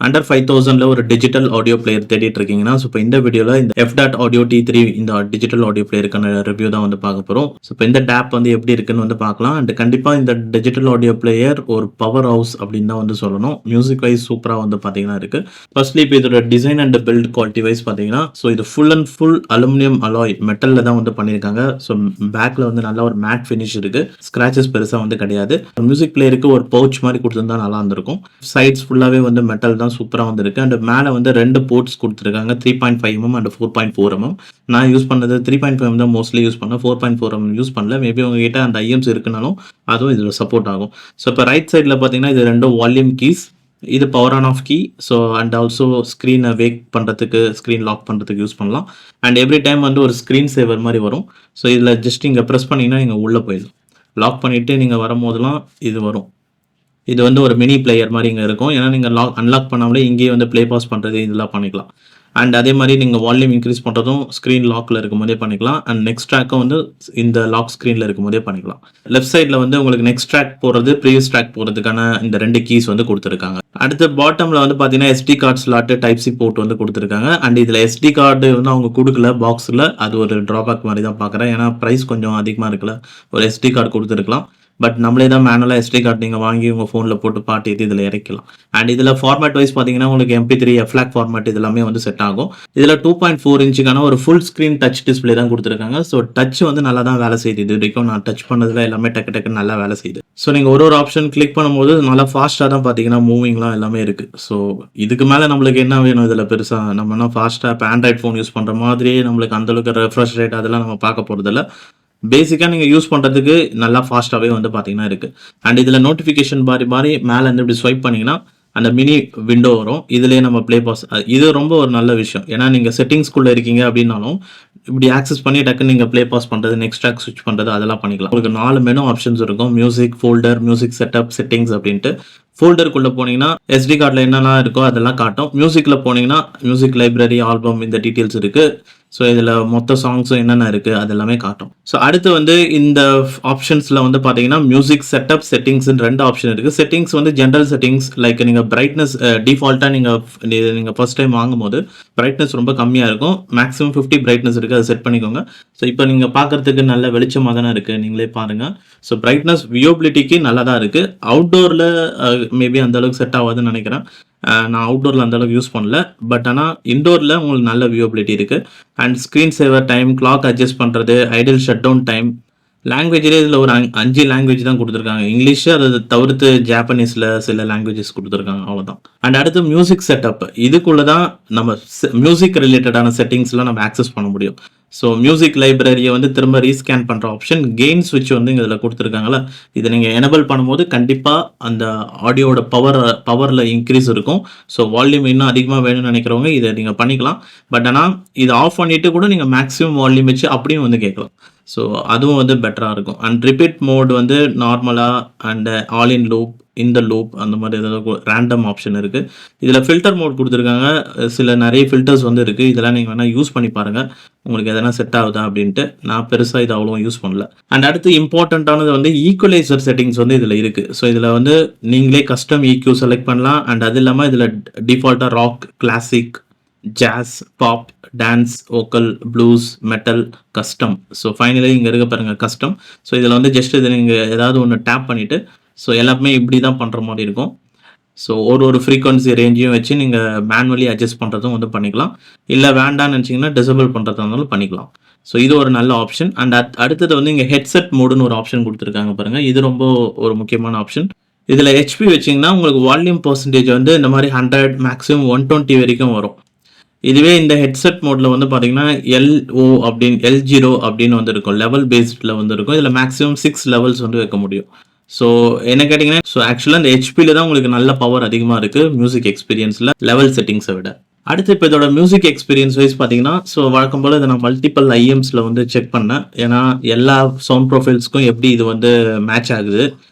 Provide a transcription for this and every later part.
Under 5000ல ஒரு digital audio player தேடிட்டு இருக்கீங்கன்னா, ஸோ இப்போ இந்த வீடியோல இந்த F.Dot Audio T3 இந்த டிஜிட்டல் ஆடியோ பிளேயருக்கான ரிவ்யூ தான் வந்து பார்க்க போறோம். ஸோ இப்போ இந்த டேப் வந்து எப்படி இருக்குன்னு வந்து பார்க்கலாம். அண்ட் கண்டிப்பா இந்த டிஜிட்டல் ஆடியோ பிளேயர் ஒரு பவர் ஹவுஸ் அப்படின்னு தான் வந்து சொல்லணும். மியூசிக் வைஸ் சூப்பரா வந்து பார்த்தீங்கன்னா இருக்கு. ஃபர்ஸ்ட்லி இப்போ இதோட design and build quality wise பார்த்தீங்கன்னா, ஸோ இது full and full aluminium alloy மெட்டல்ல தான் வந்து பண்ணியிருக்காங்க. ஸோ பேக்ல வந்து நல்ல ஒரு மேட் ஃபினிஷ் இருக்கு. ஸ்கிராச்சஸ் பெருசா வந்து கிடையாது. மியூசிக் பிளேயருக்கு ஒரு பவுச் மாதிரி கொடுத்திருந்தா நல்லா இருந்திருக்கும். சைட்ஸ் ஃபுல்லாவே வந்து மெட்டல் தான் சூப்பரா வந்திருக்கு. அண்ட் மேல வந்து 2 போர்ட்ஸ் கொடுத்திருக்காங்க. 3.5 mm அண்ட் 4.4 mm. நான் யூஸ் பண்ணது 3.5 mm தான் மோஸ்ட்லி யூஸ் பண்ணேன். 4.4 mm யூஸ் பண்ணல. மேபி உங்ககிட்ட அந்த IMs இருக்குனாலும் அதுவும் இதுல சப்போர்ட் ஆகும். ஸோ இப்போ ரைட் சைட்ல பார்த்தீங்கன்னா இது 2 வால்யூம் கீஸ். இது power on off key. So and also ஸ்க்ரீனை வேக் பண்ணுறதுக்கு ஸ்க்ரீன் லாக் பண்ணுறதுக்கு யூஸ் பண்ணலாம். அண்ட் எவ்ரி டைம் வந்து ஒரு ஸ்க்ரீன் சேவர் மாதிரி வரும். ஸோ இதில் ஜஸ்ட் இங்கே ப்ரெஸ் பண்ணிங்கன்னா நீங்கள் உள்ளே போயிடும். லாக் பண்ணிவிட்டு நீங்கள் வரும்போதெல்லாம் இது வரும். இது வந்து ஒரு மினி பிளேயர் மாதிரி இங்கே இருக்கும். ஏன்னா நீங்கள் அன்லாக் பண்ணாமலே இங்கேயே வந்து ப்ளே பாஸ் பண்ணுறது இதெல்லாம் பண்ணிக்கலாம். அண்ட் அதே மாதிரி நீங்கள் வால்யூம் இன்க்ரீஸ் பண்ணுறதும் ஸ்க்ரீன் லாக்கில் இருக்கும் போதே பண்ணிக்கலாம். அண்ட் நெக்ஸ்ட் ட்ராக்கும் வந்து இந்த லாக் ஸ்க்ரீனில் இருக்கும் போதே பண்ணிக்கலாம். லெஃப்ட் சைடில் வந்து உங்களுக்கு நெக்ஸ்ட் ட்ராக் போகிறது ப்ரீவியஸ் ட்ராக் போகிறதுக்கான இந்த 2 கீஸ் வந்து கொடுத்துருக்காங்க. அடுத்து பாட்டமில் வந்து பார்த்தீங்கன்னா SD கார்டு ஸ்லாட்டு டைப்-C போர்ட் வந்து கொடுத்துருக்காங்க. அண்ட் இதில் SD கார்டு வந்து அவங்க கொடுக்கல பாக்ஸில். அது ஒரு ட்ராபேக் மாதிரி தான் பார்க்குறேன். ஏன்னா ப்ரைஸ் கொஞ்சம் அதிகமாக இருக்குல்ல. ஒரு SD கார்டு கொடுத்துருக்கலாம். பட் நம்மளே தான் மேனுவலாக SD கார்டு நீங்கள் வாங்கி உங்கள் ஃபோனில் போட்டு பாட்டு இது இதில் இறக்கலாம். அண்ட் இதில் ஃபார்மேட் வைஸ் பார்த்தீங்கன்னா உங்களுக்கு MP3 FLAC ஃபார்மேட் இது எல்லாமே வந்து செட் ஆகும். இதில் 2.4 இன்ச்சுக்கான ஒரு ஃபுல் ஸ்க்ரீன் டச் டிஸ்பிளே தான் கொடுத்துருக்காங்க. ஸோ டச் வந்து நல்லா தான் வேலை செய்யுது. இது வரைக்கும் நான் டச் பண்ணதில் எல்லாமே டக்கு டக்குன்னு நல்லா வேலை செய்யுது. ஸோ நீங்கள் ஒரு ஆப்ஷன் கிளிக் பண்ணும்போது நல்லா ஃபாஸ்ட்டாக தான் பார்த்தீங்கன்னா மூவிங்லாம் எல்லாமே இருக்குது. ஸோ இதுக்கு மேலே நம்மளுக்கு என்ன வேணும் இதில் பெருசாக நம்மனா ஃபாஸ்ட்டாக இப்போ ஆண்ட்ராய்ட் ஃபோன் யூஸ் பண்ணுற மாதிரியே நம்மளுக்கு அந்தளவுக்கு ரெஃப்ரெஷ் ரேட் அதெல்லாம் நம்ம பார்க்க போகிறதில்ல. பேசிக்காக நீங்கள் யூஸ் பண்ணுறதுக்கு நல்லா ஃபாஸ்ட்டாகவே வந்து பார்த்தீங்கன்னா இருக்குது. அண்ட் இதில் நோட்டிஃபிகேஷன் மாதிரி மேலே இருந்து இப்படி ஸ்வைப் பண்ணிங்கன்னா அந்த மினி விண்டோ வரும். இதுலேயே நம்ம ப்ளே பாஸ் இது ரொம்ப ஒரு நல்ல விஷயம். ஏன்னா நீங்கள் செட்டிங்ஸ்குள்ளே இருக்கீங்க அப்படின்னாலும் இப்படி ஆக்சஸ் பண்ணி டக்குன்னு நீங்கள் ப்ளே பாஸ் பண்ணுறது நெக்ஸ்ட் ட்ராக் ஸ்விட்ச் பண்ணுறது அதெல்லாம் பண்ணிக்கலாம். உங்களுக்கு 4 மெனு ஆப்ஷன்ஸ் இருக்கும். Music, folder, music setup, settings அப்படின்ட்டு. ஃபோல்டருக்குள்ளே போனீங்கன்னா SD கார்டில் என்னெல்லாம் இருக்கோ அதெல்லாம் காட்டும். மியூசிக்கில் போனீங்கன்னா மியூசிக் லைப்ரரி, ஆல்பம் இந்த டீட்டெயில்ஸ் இருக்குது. ஸோ இதில் மொத்த சாங்ஸும் என்னென்ன இருக்குது அது எல்லாமே காட்டும். ஸோ அடுத்து வந்து இந்த ஆப்ஷன்ஸில் வந்து பார்த்தீங்கன்னா மியூசிக் செட்டப், செட்டிங்ஸ்ன்னு 2 ஆப்ஷன் இருக்குது. செட்டிங்ஸ் வந்து ஜென்ரல் செட்டிங்ஸ் லைக் நீங்கள் பிரைட்னஸ் டிஃபால்ட்டாக நீங்கள் ஃபர்ஸ்ட் டைம் வாங்கும்போது பிரைட்னஸ் ரொம்ப கம்மியாக இருக்கும். மேக்ஸிமம் 50 பிரைட்னஸ் இருக்குது. அதை செட் பண்ணிக்கோங்க. ஸோ இப்போ நீங்கள் பார்க்குறதுக்கு நல்ல வெளிச்சமாக தானே இருக்குது. நீங்களே பாருங்கள். ஸோ பிரைட்னஸ் வியூபிலிட்டிக்கு நல்லா தான் இருக்குது. அவுட்டோரில் மேபி அந்தளவுக்கு செட் ஆகாதுன்னு நினைக்கிறேன். நான் அவுட்டோரில் அந்தளவுக்கு யூஸ் பண்ணல. பட் ஆனால் இன்டோரில் உங்களுக்கு நல்ல வியூபிலிட்டி இருக்குது. And screen saver time, clock adjust பண்ணுறது, ஐடியல் ஷட் டவுன் டைம், லாங்குவேஜ்லேயே இதில் ஒரு 5 லாங்குவேஜ் தான் கொடுத்துருக்காங்க. இங்கிலீஷு அதை தவிர்த்து ஜாப்பனீஸில் சில லாங்குவேஜஸ் கொடுத்துருக்காங்க. அவ்வளோதான். அண்ட் அடுத்து மியூசிக் செட்டப். இதுக்குள்ளே தான் நம்ம மியூசிக் ரிலேட்டடான செட்டிங்ஸ்லாம் நம்ம ஆக்சஸ் பண்ண முடியும். ஸோ மியூசிக் லைப்ரரியை வந்து திரும்ப ரீஸ்கேன் பண்ணுற ஆப்ஷன், கெயின் ஸ்விட்ச் வந்து இங்கே இதில் கொடுத்துருக்காங்களா. இதை நீங்கள் எனபிள் பண்ணும்போது கண்டிப்பாக அந்த ஆடியோட பவரில் இன்க்ரீஸ் இருக்கும். ஸோ வால்யூம் இன்னும் அதிகமாக வேணும்னு நினைக்கிறவங்க இதை நீங்கள் பண்ணிக்கலாம். பட் ஆனால் இதை ஆஃப் பண்ணிவிட்டு கூட நீங்கள் மேக்ஸிமம் வால்யூம் வச்சு அப்படியும் வந்து கேட்கலாம். ஸோ அதுவும் வந்து பெட்டராக இருக்கும். அண்ட் ரிப்பீட் மோட் வந்து நார்மலாக அண்ட் ஆல் இன் லூப், இந்த லூப் அந்த மாதிரி ஏதாவது ரேண்டம் ஆப்ஷன் இருக்குது. இதில் ஃபில்டர் மோட் கொடுத்துருக்காங்க. நிறைய ஃபில்டர்ஸ் வந்து இருக்குது. இதெல்லாம் நீங்கள் வேணால் யூஸ் பண்ணி பாருங்கள். உங்களுக்கு எதனா செட் ஆகுதா அப்படின்ட்டு. நான் பெருசாக இது அவ்வளோ யூஸ் பண்ணல. அண்ட் அடுத்து இம்பார்ட்டண்ட்டானது வந்து ஈக்குவலைசர் செட்டிங்ஸ் வந்து இதில் இருக்குது. ஸோ இதில் வந்து நீங்களே கஸ்டம் EQ செலக்ட் பண்ணலாம். அண்ட் அது இல்லாமல் இதில் டிஃபால்ட்டாக rock, classic, jazz, pop, dance, vocal, blues, metal, custom. So finally இங்கே இருக்க பாருங்கள் கஸ்டம். ஸோ இதில் வந்து ஜஸ்ட் இதை நீங்கள் ஏதாவது ஒன்று டேப் பண்ணிவிட்டு ஸோ எல்லாமே இப்படி தான் பண்ணுற மாதிரி இருக்கும். ஸோ ஒரு ஃப்ரீக்வன்சி ரேஞ்சையும் வச்சு நீங்கள் மேனுவலி அட்ஜஸ்ட் பண்ணுறதும் வந்து பண்ணிக்கலாம். இல்லை வேண்டான்னு நினச்சிங்கன்னா டிசபிள் பண்ணுறதா இருந்தாலும் பண்ணிக்கலாம். ஸோ இது ஒரு நல்ல ஆப்ஷன். அண்ட் அடுத்தது வந்து இங்கே ஹெட்செட் மோடுன்னு ஒரு ஆப்ஷன் கொடுத்துருக்காங்க பாருங்கள். இது ரொம்ப ஒரு முக்கியமான ஆப்ஷன். இதில் HP வச்சிங்கன்னா உங்களுக்கு வால்யூம் பர்சன்டேஜ் வந்து இந்த மாதிரி 100 மேக்ஸிமம் 120 வரைக்கும் வரும். இதுவே இந்த ஹெட்செட் மோடில் வந்து பார்த்தீங்கன்னா L0 அப்படின்னு வந்து இருக்கும். லெவல் பேஸ்டில் வந்து இருக்கும். இதில் மேக்ஸிமம் 6 லெவல்ஸ் வந்து வைக்க முடியும். ஸோ என்ன கேட்டிங்கன்னா ஆக்சுவலாக இந்த HPயில் தான் உங்களுக்கு நல்ல பவர் அதிகமாக இருக்குது மியூசிக் எக்ஸ்பீரியன்ஸில் லெவல் செட்டிங்ஸை விட. அடுத்து இப்போ இதோட மியூசிக் எக்ஸ்பீரியன்ஸ் வைஸ் பார்த்தீங்கன்னா ஸோ வழக்கம் போல் இதை நான் மல்டிபிள் IMஸில் வந்து செக் பண்ணேன். ஏன்னா எல்லா சவுண்ட் ப்ரொஃபைல்ஸ்க்கும் எப்படி இது வந்து மேட்ச் ஆகுது.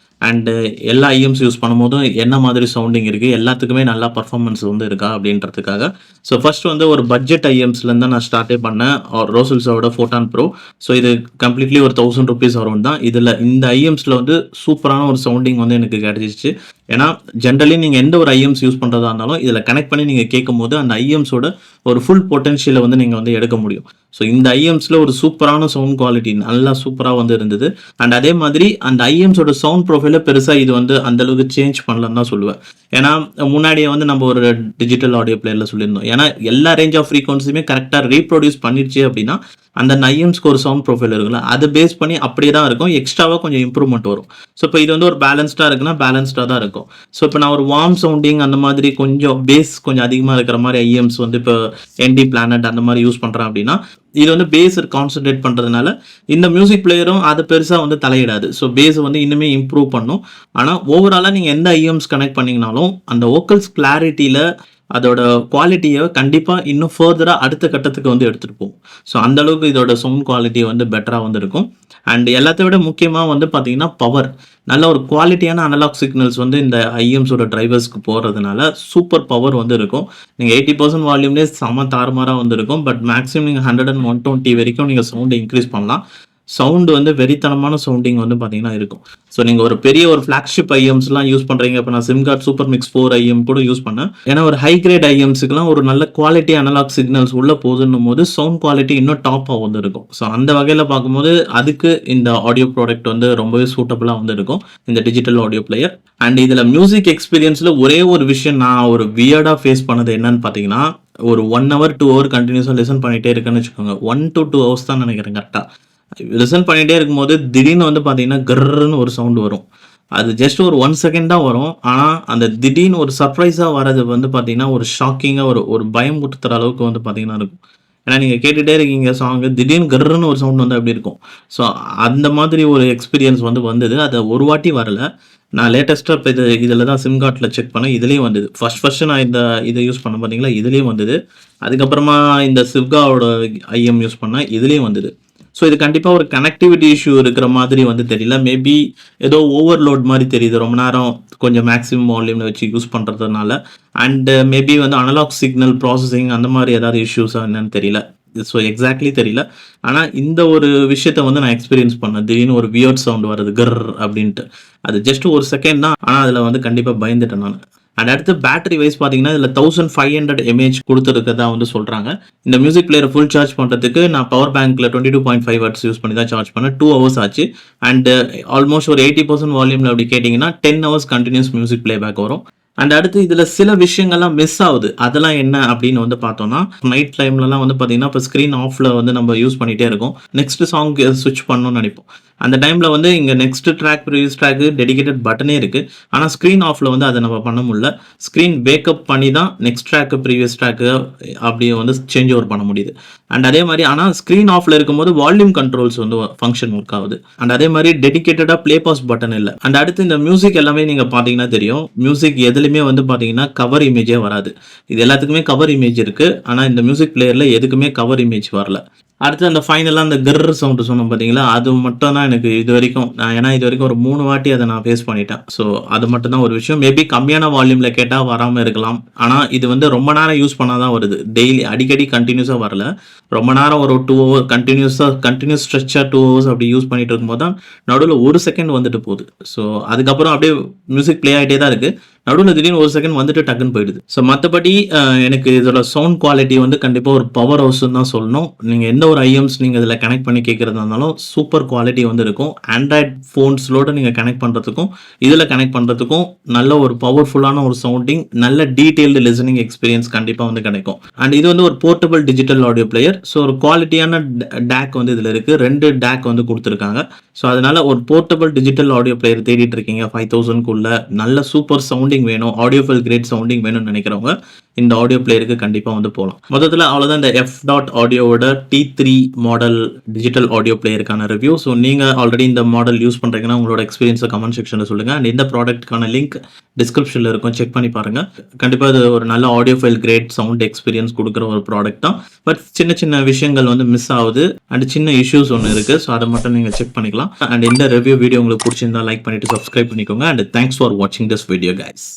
அண்டு எல்லா ஐஎம்ஸ் யூஸ் பண்ணும்போதும் என்ன மாதிரி சவுண்டிங் இருக்குது, எல்லாத்துக்குமே நல்லா பர்ஃபார்மன்ஸ் வந்து இருக்கா அப்படின்றதுக்காக. ஸோ ஃபர்ஸ்ட் வந்து ஒரு பட்ஜெட் ஐஎம்ஸ்லேருந்து தான் நான் ஸ்டார்ட்டே பண்ணேன். ரோசல்ஸோட ஃபோட்டான் ப்ரோ. ஸோ இது கம்ப்ளீட்லி ஒரு ₹1000 வரும் தான். இதில் இந்த ஐஎம்ஸில் வந்து சூப்பரான ஒரு சவுண்டிங் வந்து எனக்கு கிடைச்சிச்சு. ஏன்னா ஜென்ரலி நீங்கள் எந்த ஒரு ஐஎம்ஸ் யூஸ் பண்ணுறதா இருந்தாலும் இதில் கனெக்ட் பண்ணி நீங்கள் கேட்கும்போது அந்த ஐஎம்ஸோட ஒரு ஃபுல் பொட்டன்ஷியலை வந்து நீங்கள் வந்து எடுக்க முடியும். ஸோ இந்த ஐஎம்ஸில் ஒரு சூப்பரான சவுண்ட் குவாலிட்டி நல்லா சூப்பராக வந்து இருந்தது. அண்ட் அதே மாதிரி அந்த ஐஎம்ஸோட சவுண்ட் ப்ரொஃபைலை பெருசாக இது வந்து அந்தளவுக்கு சேஞ்ச் பண்ணலன்னு தான் சொல்லுவேன். ஏன்னா முன்னாடியே வந்து நம்ம ஒரு டிஜிட்டல் ஆடியோ பிளேயரில் சொல்லியிருந்தோம். ஏன்னா எல்லா ரேஞ்ச் ஆஃப் ஃப்ரீக்வன்சியுமே கரெக்டாக ரீப்ரொடியூஸ் பண்ணிடுச்சு அப்படின்னா அந்த ஐஎம்ஸ்க்கு ஒரு சவுண்ட் ப்ரொஃபைல் இருக்குல்ல, அதை பேஸ் பண்ணி அப்படியே தான் இருக்கும். எக்ஸ்ட்ராவாக கொஞ்சம் இம்ப்ரூவ்மெண்ட் வரும். ஸோ இப்போ இது வந்து ஒரு பேலன்ஸ்டாக இருக்குன்னா பேலன்ஸ்டாக தான் இருக்கும். ஸோ இப்போ நான் ஒரு வார்ம் சவுண்டிங் அந்த மாதிரி கொஞ்சம் பேஸ் கொஞ்சம் அதிகமாக இருக்கிற மாதிரி ஐஎம்ஸ் வந்து இப்போ என்டி பிளானட் அந்த மாதிரி யூஸ் பண்ணுறேன் அப்படின்னா இது வந்து பேஸ் கான்சென்ட்ரேட் பண்ணுறதுனால இந்த மியூசிக் பிளேயரும் அதை பெருசாக வந்து தலையிடாது. ஸோ பேஸ் வந்து இன்னுமே இம்ப்ரூவ் பண்ணும். ஆனால் ஓவராலாக நீங்கள் எந்த ஐஎம்ஸ் கனெக்ட் பண்ணிங்கனாலும் அந்த வோக்கல்ஸ் கிளாரிட்டியில் அதோட குவாலிட்டியை கண்டிப்பாக இன்னும் ஃபர்தராக அடுத்த கட்டத்துக்கு வந்து எடுத்துகிட்டு போகும். ஸோ அந்தளவுக்கு இதோட சவுண்ட் குவாலிட்டி வந்து பெட்டராக வந்து இருக்கும். அண்ட் எல்லாத்த விட முக்கியமாக வந்து பார்த்தீங்கன்னா பவர். நல்ல ஒரு குவாலிட்டியான அனலாக் சிக்னல்ஸ் வந்து இந்த ஐஎம்ஸோட டிரைவர்ஸ்க்கு போகிறதுனால சூப்பர் பவர் வந்து இருக்கும். நீங்கள் 80% வால்யூம்லேயே செம தாறுமாறாக வந்து இருக்கும். பட் மேக்ஸிமம் நீங்கள் 100 and 120 வரைக்கும் நீங்கள் சவுண்டை இன்க்ரீஸ் பண்ணலாம். சவுண்டு வந்து வெறித்தனமான சவுண்டிங் வந்து பார்த்தீங்கன்னா இருக்கும். ஸோ நீங்கள் ஒரு பெரிய ஒரு ஃப்ளாக்ஷிப் ஐஎம்ஸ்லாம் யூஸ் பண்ணுறீங்க. இப்போ நான் சிம்கார்ட் சூப்பர் மிக்ஸ் 4 ஐஎம் கூட யூஸ் பண்ணேன். ஏன்னா ஒரு ஹை கிரேட் ஐஎம்ஸுக்குலாம் ஒரு நல்ல குவாலிட்டி அனலாக் சிக்னல்ஸ் உள்ளே போகுதுன்னும் போது சவுண்ட் குவாலிட்டி இன்னும் டாப்பாக வந்து இருக்கும். ஸோ அந்த வகையில் பார்க்கும்போது அதுக்கு இந்த ஆடியோ ப்ராடக்ட் வந்து ரொம்பவே சூட்டபுளாக வந்து இருக்கும் இந்த டிஜிட்டல் ஆடியோ பிளேயர். அண்ட் இதில் மியூசிக் எக்ஸ்பீரியன்ஸில் ஒரே ஒரு விஷயம் நான் ஒரு வியர்டாக ஃபேஸ் பண்ணது என்னன்னு பார்த்தீங்கன்னா, ஒரு 1 hour 2 hour கண்டினியூஸாக லிசன் பண்ணிகிட்டே இருக்குன்னு வச்சுக்கோங்க. 1 to 2 hours தான் நினைக்கிறேன் கரெக்டாக. லிசன் பண்ணிகிட்டே இருக்கும்போது திடீர்னு வந்து பார்த்தீங்கன்னா கர்ன்னு ஒரு சவுண்டு வரும். அது ஜஸ்ட் ஒரு 1 செகண்ட் தான் வரும். ஆனால் அந்த திடீர்னு ஒரு சர்ப்ரைஸாக வர்றது வந்து பார்த்தீங்கன்னா ஒரு ஷாக்கிங்காக ஒரு பயம் முட்டுத்துற அளவுக்கு வந்து பார்த்தீங்கன்னா இருக்கும். ஏன்னா நீங்கள் கேட்டுகிட்டே இருக்கீங்க சாங்கு, திடீர்னு கர்ன்னு ஒரு சவுண்ட் வந்து அப்படி இருக்கும். ஸோ அந்த மாதிரி ஒரு எக்ஸ்பீரியன்ஸ் வந்து வந்தது. அது ஒரு வாட்டி வரல. நான் லேட்டஸ்ட்டாக இப்போ இதில் தான் சிம்கார்ட்டில் செக் பண்ணேன். இதுலேயும் வந்தது. ஃபர்ஸ்ட் நான் இதை யூஸ் பண்ண பார்த்தீங்களா, இதுலேயும் வந்தது. அதுக்கப்புறமா இந்த சிவ்காவோட ஐஎம் யூஸ் பண்ணேன், இதுலேயும் வந்தது. ஸோ இது கண்டிப்பாக ஒரு கனெக்டிவிட்டி இஷ்யூ இருக்கிற மாதிரி வந்து தெரியல. மேபி ஏதோ ஓவர்லோட் மாதிரி தெரியுது ரொம்ப நேரம் கொஞ்சம் மேக்ஸிமம் வால்யூமில் வச்சு யூஸ் பண்ணுறதுனால. அண்டு மேபி வந்து அனலாக் சிக்னல் ப்ராசஸிங் அந்த மாதிரி ஏதாவது இஷ்யூஸாக என்னன்னு தெரியல. ஸோ எக்ஸாக்ட்லி தெரியல. ஆனால் இந்த ஒரு விஷயத்த வந்து நான் எக்ஸ்பீரியன்ஸ் பண்ணேன். திடீர்னு ஒரு வியர்ட் சவுண்ட் வருது கர் அப்படின்ட்டு. அது ஜஸ்ட் ஒரு செகண்ட் தான். ஆனால் அதில் வந்து கண்டிப்பாக பயந்துட்டேன் நான். அண்ட் அடுத்து பேட்டரி வைஸ் பார்த்தீங்கன்னா இதில் 1500 mAh கொடுத்துருக்கதா வந்து சொல்கிறாங்க. இந்த மியூசிக் பிளேயரை ஃபுல் சார்ஜ் பண்ணுறதுக்கு நான் பவர் பேங்க்கில் 22.5 watts யூஸ் பண்ணி தான் சார்ஜ் பண்ணேன். 2 hours ஆச்சு. அண்ட் ஆல்மோஸ்ட் ஒரு 80% வால்யூமில் அப்படி கேட்டிங்கன்னா 10 hours continuous music play back வரும். அண்ட் அடுத்து இதில் சில விஷயங்கள்லாம் மிஸ் ஆகுது. அதெல்லாம் என்ன அப்படின்னு வந்து பார்த்தோம்னா, நைட் டைம்லலாம் வந்து பார்த்தீங்கன்னா இப்போ ஸ்க்ரீன் ஆஃபில் வந்து நம்ம யூஸ் பண்ணிகிட்டே இருக்கோம். நெக்ஸ்ட் சாங் ஸ்விட்ச் பண்ணணும்னு நினைப்போம். அந்த டைமில் வந்து இங்கே next track previous track dedicated பட்டனே இருக்குது. ஆனால் ஸ்க்ரீன் ஆஃபில் வந்து அதை நம்ம பண்ண முடியல. ஸ்க்ரீன் பேக்கப் பண்ணி தான் நெக்ஸ்ட் ட்ராக்கு ப்ரீவியஸ் ட்ராக்கு அப்படியே வந்து சேஞ்ச் ஓவர் பண்ண முடியுது. அண்ட் அதே மாதிரி ஆனால் ஸ்க்ரீன் ஆஃபில் இருக்கும்போது வால்யூம் கண்ட்ரோல்ஸ் வந்து ஃபங்க்ஷன் ஒர்க் ஆகுது. அண்ட் அதே மாதிரி டெடிகேட்டடாக ப்ளே பாஸ் பட்டன் இல்லை. அண்ட் அடுத்து இந்த மியூசிக் எல்லாமே நீங்கள் பார்த்தீங்கன்னா தெரியும். மியூசிக் எதுலையுமே வந்து பார்த்தீங்கன்னா கவர் இமேஜே வராது. இது எல்லாத்துக்குமே கவர் இமேஜ் இருக்குது. ஆனால் இந்த மியூசிக் பிளேயரில் எதுக்குமே கவர் இமேஜ் வரல. அடுத்து அந்த ஃபைனலாக அந்த கர் சவுண்டு சொன்னோம் பார்த்தீங்களா, அது மட்டும் தான் எனக்கு இது வரைக்கும் ஏன்னா இது வரைக்கும் ஒரு 3 வாட்டி அதை நான் ஃபேஸ் பண்ணிட்டேன். ஸோ அது மட்டும் தான் ஒரு விஷயம். மேபி கம்மியான வால்யூமில் கேட்டால் வராமல் இருக்கலாம். ஆனால் இது வந்து ரொம்ப நேரம் யூஸ் பண்ணால் தான் வருது. டெய்லி அடிக்கடி கண்டினியூஸாக வரல. ரொம்ப நேரம் ஒரு 2 hours கண்டினியூஸ் ஸ்ட்ரெச்சாக 2 hours அப்படி யூஸ் பண்ணிட்டு இருக்கும்போது தான் நடுவில் 1 செகண்ட் வந்துட்டு போகுது. ஸோ அதுக்கப்புறம் அப்படியே மியூசிக் ப்ளே ஆகிட்டே தான் இருக்குது. நடுவில் திடீர்னு 1 செகண்ட் வந்துட்டு டக்குன்னு போயிடுது. ஸோ மற்றபடி எனக்கு இதோட சவுண்ட் குவாலிட்டி வந்து கண்டிப்பாக ஒரு பவர் ஹவுஸ்ன்னு தான் சொல்லணும். நீங்கள் எந்த ஒரு ஐஎம்ஸ் நீங்கள் இதில் கனெக்ட் பண்ணி கேட்குறதா இருந்தாலும் சூப்பர் குவாலிட்டி வந்து இருக்கும். ஆண்ட்ராய்ட் ஃபோன்ஸ்லோடு நீங்கள் கனெக்ட் பண்ணுறதுக்கும் இதில் கனெக்ட் பண்ணுறதுக்கும் நல்ல ஒரு பவர்ஃபுல்லான ஒரு சவுண்டிங், நல்ல டீட்டெயில்டு லிசனிங் எக்ஸ்பீரியன்ஸ் கண்டிப்பாக வந்து கிடைக்கும். அண்ட் இது வந்து ஒரு portable digital audio player. So ஒரு குவாலிட்டியான டேக் வந்து இதில் இருக்குது. 2 டேக் வந்து கொடுத்துருக்காங்க. ஸோ அதனால் ஒரு போர்ட்டபிள் டிஜிட்டல் ஆடியோ பிளேயர் தேடிட்டு இருக்கீங்க 5000க்குள்ள நல்ல சூப்பர் சவுண்டிங் சவுண்டிங் வேணும், ஆடியோ ஃபைல் கிரேட் சவுண்டிங் வேணும்னு நினைக்கிறவங்க இந்த ஆடியோ பிளேயருக்கு கண்டிப்பாக வந்து போகலாம். மொத்தத்தில் அவ்வளோதான் இந்த எஃப் டாட் ஆடியோவோட T3 மாடல் டிஜிட்டல் ஆடியோ பிளேயருக்கான ரிவ்யூ. ஸோ நீங்கள் ஆல்ரெடி இந்த மாடல் யூஸ் பண்ணுறீங்கன்னா உங்களோட எக்ஸ்பீரியன்ஸை கமெண்ட் செக்ஷனில் சொல்லுங்கள். அண்ட் இந்த ப்ராடக்ட்டுக்கான லிங்க் டிஸ்கிரிப்ஷனில் இருக்கும், செக் பண்ணி பாருங்கள். கண்டிப்பாக இது ஒரு நல்ல audio file great sound experience கொடுக்குற ஒரு ப்ராடக்ட் தான். பட் சின்ன சின்ன விஷயங்கள் வந்து மிஸ் ஆகுது அண்ட் சின்ன இஷ்யூஸ் ஒன்று இருக்குது. ஸோ அதை மட்டும் நீங்கள் செக் பண்ணிக்கலாம். அண்ட் இந்த ரிவ்யூ வீடியோ உங்களுக்கு பிடிச்சிருந்தா லைக் பண்ணிவிட்டு சப்ஸ்கிரைப் பண்ணிக்கோங்க. அண்ட் தேங்க்ஸ் ஃபார் வாட்சிங் திஸ் வீடியோ கைஸ்.